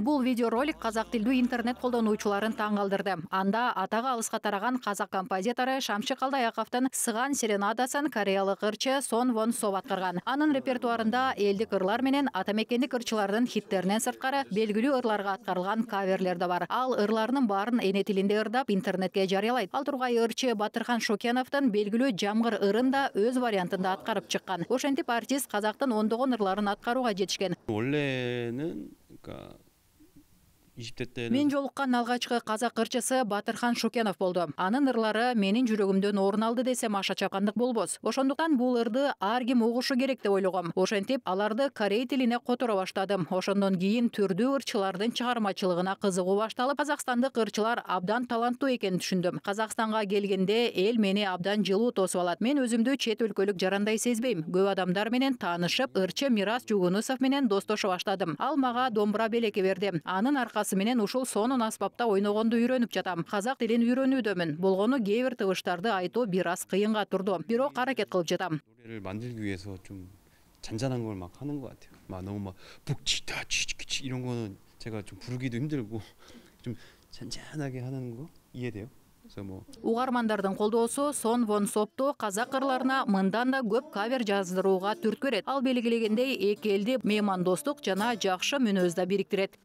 Бул видеоролик казак тилдүү интернет колдонуучуларын таң калтырды. Анда атагы алыска тараган казак композитору Шамшы Калдаяковдун Сыган серенадасын кореялык ырчы Сон Вон Со аткарган. Анын репертуарында элдик ырлар менен атамекендик ырчылардын хиттеринен сырткары белгилүү ырларга аткарылган каверлер да бар. Ал ырларынын баарын эне тилинде ырдап интернетке жарыялайт. Ал тургай ырчы Батырхан Шокеновдун белгилүү Жамгыр ырын да өз вариантында аткарып чыккан. Ошентип артист казактын ондогон ырларын аткарууга жетишкен. 원래는 그러니까 20대 때는 Мен жолуккан алгачкы казак ырчысы Батырхан Шокенов болду. Анын ырлары менин жүрөгүмдөн орун алды десем аша чакандык болбос. Ошондуктан бул ырды ар ким угушу керек деп ойлогом. Ошентип аларды корей тилине которо баштадым. Ошондон кийин түрдүү ырчылардын чыгармачылыгына кызыгуу башталып, казакстандык ырчылар абдан таланттуу экенин түшүндүм. Казакстанга келгенде эл мени абдан жылуу тосуп алат. Мен өзүмдү чет өлкөлүк жарандай сезбейм. Көп адамдар менен таанышып, ырчы Мирас Жугунусов менен достошо баштадым. Ал мага домбура белеке берди. Анын аркасы менен ушул сонун аспапта ойногонду үйрөнүп жатам. Казак тилин үйрөнүүдөмүн. Болгону кээ бир тыбыштарды айтуу бир аз кыйынга турду. Бирок аракет кылып жатам. 노래를 만들기 위해서 좀 잔잔한 걸 막 하는 것 같아요. 막 너무 막 북치다 치치치 이런 거는 제가 좀 부르기도 힘들고 좀 잔잔하게 하는 거 이해돼요? 그래서 뭐 Угармандардын колдоосу Сон Вон Сопту казак ырларына мындан да көп кавер жаздырууга түрткү берет. Ал белгилегендей эки элди меймандостук жана жакшы мүнөз да бириктирет.